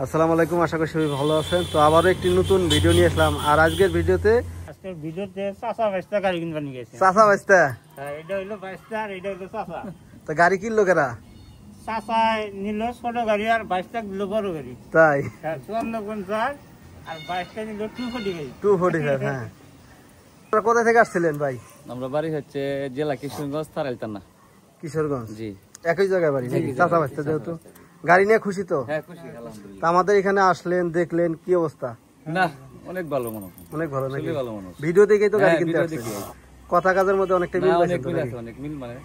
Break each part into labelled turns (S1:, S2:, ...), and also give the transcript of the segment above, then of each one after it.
S1: আসসালামু আলাইকুম, আশা করি সবাই ভালো আছেন। তো আবারও একটি নতুন ভিডিও নিয়ে আসলাম। আর আজকের ভিডিওতে
S2: চাচা বাইস্তা গাড়ি কিনবা নিয়ে গেছে।
S1: চাচা বাইস্তা,
S2: এটা হইলো বাইস্তা আর এটা হইলো চাচা।
S1: তো গাড়ি কিনলো কেরা?
S2: চাচা নিল ছোট গাড়ি আর বাইস্তা দিল বড় গাড়ি।
S1: তাই
S2: 5450 আর বাইস্তা নিল 240 গাড়ি।
S1: 245। হ্যাঁ, আপনারা কোথা থেকে আসছিলেন ভাই?
S3: আমরা বাড়ি হচ্ছে জেলা কিশোরগঞ্জ, তারাইলতানা।
S1: কিশোরগঞ্জ।
S3: জি,
S1: একই জায়গায় বাড়ি নাকি? চাচা বাইস্তা যেহেতু গাড়ি নিয়ে খুশি তো?
S3: হ্যাঁ খুশি আলহামদুলিল্লাহ।
S1: তা আমাদের এখানে আসলেন, দেখলেন, কি অবস্থা?
S3: না অনেক ভালো মনে হয়,
S1: অনেক ভালো নাকি?
S3: খুবই ভালো মনে হয়।
S1: ভিডিও দেখেই তো গাড়ি
S3: হ্যাঁ,
S1: কিনতে
S3: ভিডিও
S1: আসছেন।
S3: দেখি।
S1: কথা কাজের মধ্যে অনেকটা মিল
S3: না,
S1: পাইছেন
S3: অনেক
S1: তো
S3: মিল
S1: নাকি?
S3: আছে, অনেক মিল মানে।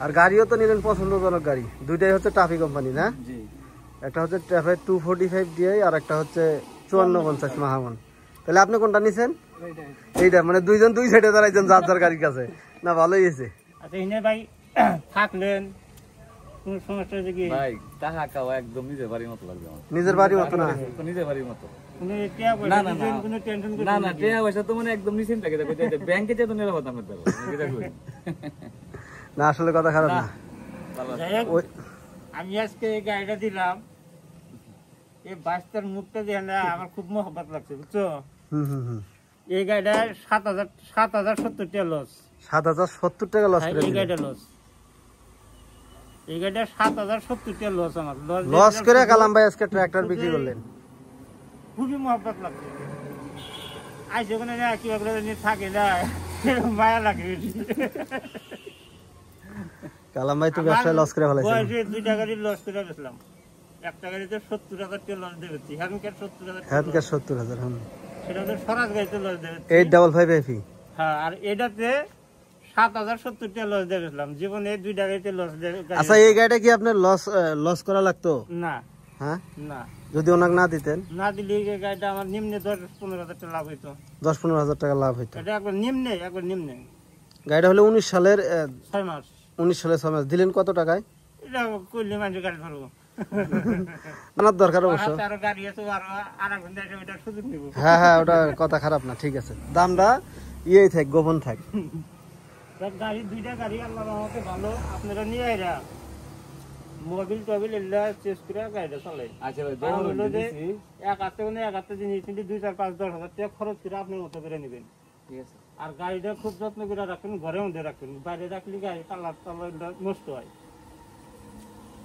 S1: আর গাড়িও তো নিলেন পছন্দজনক গাড়ি, দুইটাই হচ্ছে টাফি কোম্পানি না?
S3: জি,
S1: একটা হচ্ছে ট্রাফে 245 ডিআই আর একটা হচ্ছে 5450 মাহামন। তাহলে আপনি কোনটা নিছেন? এইটা, মানে দুইজন দুই সাইডে দাঁড়াইছেন যার যার গাড়ির কাছে। না ভালোই হয়েছে।
S2: আচ্ছা এনে ভাই থাকলেন কোন সমস্যা হচ্ছে কি?
S3: ভাই টাকা খাওয়া একদম নিজের বাড়ির মতো লাগবে আমার।
S1: নিজের বাড়ির মতো না?
S3: নিজের বাড়ির মতো।
S2: কোনো টিয়া পয়সা
S3: না, না,
S2: দিবেন,
S3: না।
S2: কোনো টেনশন
S3: না না, টাকা পয়সা তো মানে একদম নিশ্চিন্ত থাকে, দেখো যে ব্যাংকে যেতে নিরাপদ আমার দেবো, এটা কই।
S1: না আসলে কথা খারাপ না।
S3: ভালো আছে।
S2: যাই হোক,
S1: ওই-
S2: আমি আজকে এই গাড়িটা দিলাম, এই বাইস্তার মুখটা দিয়ে না আমার খুব মহব্বত লাগছে, বুঝছো?
S1: হুম।
S2: এই গাড়িটা 7070 টাকা লস।
S1: 7070 টাকা লস করে
S2: এই
S1: দিলেন।
S2: গাড়িটা লস, এই গাড়িটা 7070 টাকা লস। আমার
S1: লস করে কালাম ভাই আজকে ট্রাক্টর বিক্রি করলেন।
S2: খুবই মহব্বত লাগছে। আইসে ওখানে না কি নিয়ে থাকে না, মায়া লাগে।
S1: কালাম ভাই তো ব্যবসায় লস করে ফেলাইছেন।
S2: বয়সে 2টা গাড়ি লস করে বেচলাম। একটা গাড়িতে 70,000 টাকা লস দেবেছি, হ্যান্ডকার 70,000
S1: হ্যান্ডকার 70,000।
S2: সেটা তো স্বরাজ গাড়িতে লস দেবেছি।
S1: 855 এফি।
S2: হ্যাঁ, আর এটাতে 7070 টাকা লস দেবেছিলাম। জীবনে 2টা গাড়িতে লস দেবে।
S1: আচ্ছা এই গাড়িটা কি আপনার লস করা লাগতো?
S2: না
S1: হ্যাঁ,
S2: না,
S1: যদি ওনাকে না দিতেন
S2: না দিলে এই গাড়িটা আমার নিম্নে 10-15,000 টাকা লাভ হইতো।
S1: 10-15 হাজার টাকা লাভ হইতো।
S2: এটা একবার নিম্নে, একবার নিম্নে।
S1: গাড়িটা হলো 19 সালের
S2: 6 মাস।
S1: 19 সালের 6 মাস। দিলেন কত টাকায়?
S2: এটা করলে মানুষ গাড়ি ধরবো।
S1: আনার দরকার অবশ্য।
S2: আরো গাড়ি আছে, আরো আরেক ঘন্টা ওইটা সুযোগ নিব।
S1: হ্যাঁ, ওটা কথা খারাপ না, ঠিক আছে। দামটা ইয়েই থাক, গোপন থাক।
S2: গাড়ি 2টা গাড়ি আল্লাহর রহমতে ভালো। আপনারা নিয়ে এরা মোবাইল টোবিল এলা চেস করে গাড়িটা চালাই।
S3: আচ্ছা ভাই,
S2: আর হলো যে
S3: দিছি।
S2: এক হাতে জিনিস নিলে 2-4-5-10,000 টাকা খরচ করে আপনার মতো করে নেবেন।
S3: ঠিক আছে।
S2: আর গাড়িটা খুব যত্ন করে রাখবেন, ঘরের মধ্যে রাখবেন। বাইরে রাখলে গাড়ি তালা নষ্ট হয়,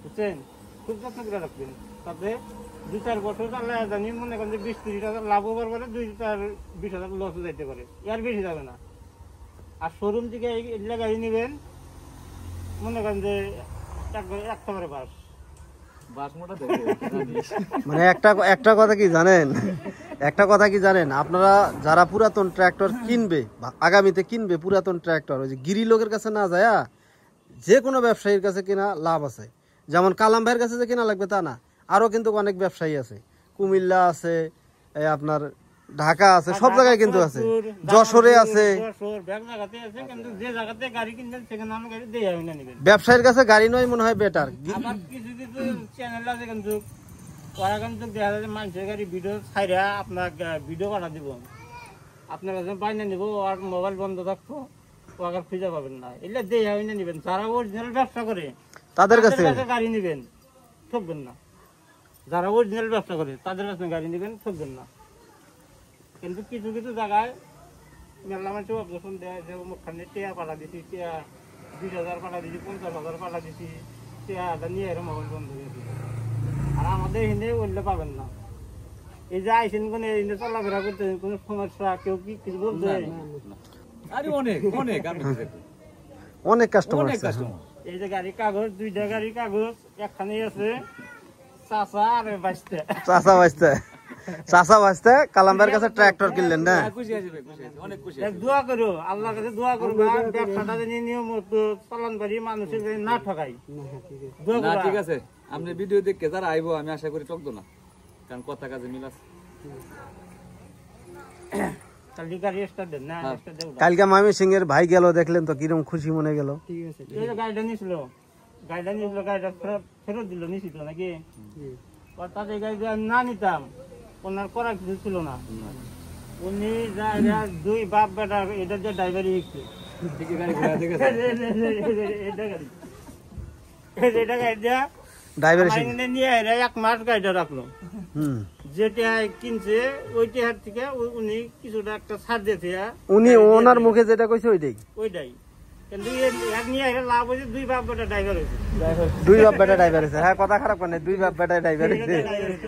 S2: বুঝছেন? খুব যত্ন করে রাখবেন। তাতে 2-4 বছর চালে জানি মনে করেন যে 20-30 হাজার লাভ হবার পরে 2-20 হাজার লস যাইতে পারে, এর বেশি যাবে না। আর শোরুম থেকে এগুলা গাড়ি নেবেন, মনে করেন যে একবারে বাস।
S3: বাস মোটা দেখো।
S1: মানে একটা কথা কি জানেন, আপনারা যারা পুরাতন ট্রাক্টর কিনবে বা আগামীতে কিনবে পুরাতন ট্রাক্টর, ওই যে গিরি লোকের কাছে না যায়, যে কোনো ব্যবসায়ীর কাছে কিনা লাভ আছে। যেমন কালাম ভাইয়ের কাছে যে কিনা লাগবে তা না, আরো কিন্তু অনেক ব্যবসায়ী আছে, কুমিল্লা আছে, আপনার ঢাকা আছে, সব জায়গায় কিন্তু আছে, যশোরে আছে। ব্যবসায়ীর কাছে গাড়ি নয় মনে হয় বেটার।
S2: আমার কিছু চ্যানেল আছে কিন্তু ওরা কিন্তু দেখা যায় মানুষের গাড়ি ভিডিও ছাইরা আপনার ভিডিও পাঠা দিব, আপনার কাছে বাইনা নিব, আর মোবাইল বন্ধ থাকবো, ও আগে খুঁজে পাবেন না। এগুলো দিয়ে না নিবেন। যারা অরিজিনাল ব্যবসা করে
S1: তাদের কাছে
S2: গাড়ি নিবেন, ঠকবেন না। যারা অরিজিনাল ব্যবসা করে তাদের কাছে গাড়ি নিবেন, ঠকবেন না। কিন্তু কিছু জায়গায় মেলা মানুষ অবজেকশন দেয় যে মুখখানে টিয়া পাঠা দিছি, টিয়া 20,000 পাঠা দিছি, 50,000 পাঠা দিছি, টিয়াটা নিয়ে এরকম মোবাইল বন্ধ করে দিবে। আর আমাদের হিন্দে বললে পাবেন না। এই যে আইসেন কোন এনে চলাফেরা করতে কোনো সমস্যা, কেউ কি কিছু বলতে?
S3: আরে অনেক আমি
S1: অনেক কাস্টমার
S3: অনেক
S1: আছে।
S3: কাস্টমার।
S2: এই যে গাড়ি কাগজ, 2টা গাড়ি কাগজ, একখানে আছে চাচা আর বাইস্তা।
S1: চাচা বাঁচতে কালাম ভাইয়ের কাছে ট্রাক্টর কিনলেন না?
S3: খুশি আছে ভাই, খুশি আছে, অনেক খুশি আছে।
S2: দোয়া করো, আল্লাহর কাছে দোয়া করবা ব্যবসাটা যেন নিয়মিত পালন করি, মানুষের যেন না ঠকাই। দোয়া
S3: না
S2: করবা।
S3: ঠিক আছে, আপনি ভিডিও দেখে যারা আইবো আমি আশা করি ঠকবো না, কারণ কথা কাজে মিল আছে।
S2: কালকে গাড়ি স্টার্ট দেন না, স্টার্ট দেব।
S1: কালকে মামি সিং এর ভাই গেল, দেখলেন তো কিরকম খুশি মনে গেল।
S2: ঠিক আছে, এই যে গাড়িটা নিছিল, গাড়িটা ফেরত দিল, নিছিল নাকি? অর্থাৎ এই গাড়ি আমি না নিতাম, ওনার করার কিছু ছিল না। উনি দুই বাপ বেটা এটা যে ড্রাইভারই শিখছে।
S3: ঠিকই গাড়ি ঘোরা দেখেছে।
S2: এটা গাড়ি দিয়া
S1: ড্রাইভার এসে
S2: এখানে নিয়ে এরা 1 মাস গাড়িটা রাখলো।
S1: হুম
S2: যেটা কিনছে ওইটা হাত থেকে উনি কিছুটা একটা ছাড় দিয়েছে।
S1: উনি ওনার মুখে যেটা কইছে ওইটাই
S2: ওইটাই কিন্তু এক নিয়ে এরা লাভ হয়েছে 2 বাপ বেটা ড্রাইভার হয়েছে।
S1: দুই বাপ বেটা ড্রাইভার হয়েছে। হ্যাঁ কথা খারাপ করে দুই বাপ বেটা ড্রাইভার হয়েছে।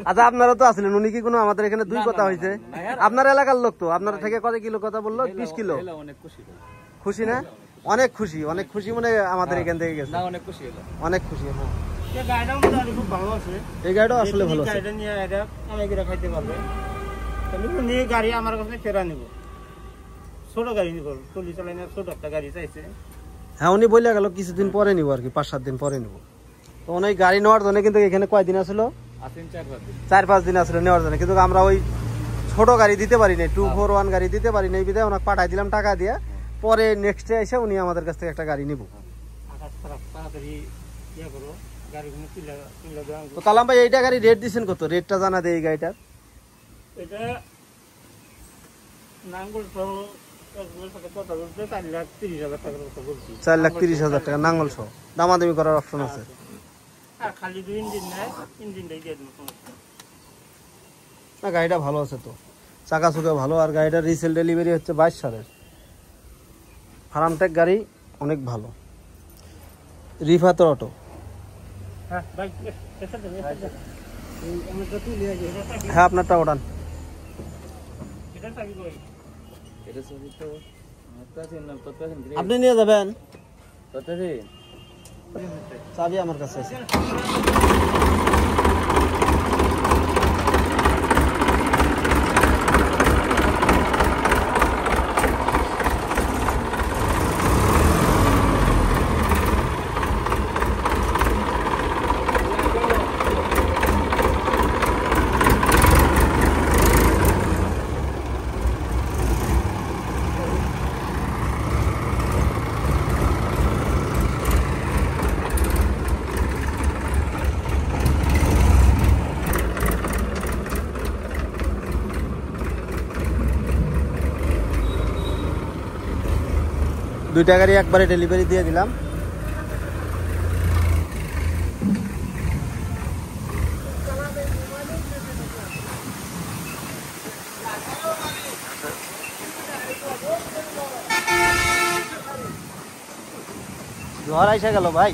S1: আচ্ছা আপনারা তো আসলেন, উনি কি কোনো আমাদের এখানে দুই কথা হয়েছে? আপনার এলাকার লোক তো, আপনার থেকে কত কিলো কথা বললো? 20 কিলো।
S3: অনেক খুশি
S1: খুশি না? অনেক খুশি, অনেক খুশি মনে আমাদের এখান থেকে গেছে।
S3: না অনেক খুশি হলো।
S1: অনেক খুশি। হ্যাঁ
S2: এই গাড়িটা মোটামুটি খুব ভালো আছে।
S1: এই গাড়িটা আসলে ভালো আছে।
S2: গাড়িটা নিয়ে এরা কামাইগিরা খাইতে পারবে। তাহলে উনি গাড়ি আমার কাছে ফেরা নিব, ছোট গাড়ি নিব, টলি চালাই না, ছোট একটা গাড়ি চাইছে।
S1: হ্যাঁ উনি বলে গেল কিছুদিন পরে নিব আর কি, 5-7 দিন পরে নিব। তো অনেক গাড়ি নেওয়ার জন্য কিন্তু এখানে কয়দিন আসলো?
S3: আসেন 4-5 দিন।
S1: 4-5 দিন আসলে নেওয়ার জন্য, কিন্তু আমরা ওই ছোট গাড়ি দিতে পারি নাই, 241 গাড়ি দিতে পারি নাই, বিধায় ওনাকে পাঠাই দিলাম টাকা দিয়ে। পরে নেক্সট ডে এসে উনি আমাদের কাছ থেকে একটা গাড়ি নিব।
S2: আকাশ খারাপ, তাড়াতাড়ি ইয়ে করো, গাড়িগুলো তুলে দেওয়া।
S1: তো কালাম ভাই এইটা গাড়ি রেট দিচ্ছেন কত? রেটটা জানা দেয় এই গাড়িটার।
S2: এটা নাঙ্গল সহ 4,30,000 টাকার কথা বলছি।
S1: 4,30,000 টাকা নাঙ্গল সহ, দামাদামি করার অপশন আছে।
S2: আর খালি 2 ইঞ্জিন নেয়, ইঞ্জিনটাই দিয়ে দেবো, সমস্যা নেই।
S1: না গাড়িটা ভালো আছে তো, চাকা চুকা ভালো। আর গাড়িটার রিসেল ডেলিভারি হচ্ছে 22 সালের। ফার্মটেক গাড়ি অনেক ভালো। রিফাতের অটো।
S2: হ্যাঁ ভাই, এসে দেন, এসে দেন। আমি তো তুলে আগে
S1: হ্যাঁ আপনারটা ওঠান।
S2: এটা চাবি কই?
S3: এটা সবই তো আছেন না, কত আছেন?
S1: আপনি নিয়ে যাবেন?
S3: কত আছে?
S1: চাবি আমার কাছে আছে। দুইটা গাড়ি একবারে ডেলিভারি দিয়ে দিলাম। ঝড় আইসা গেল ভাই।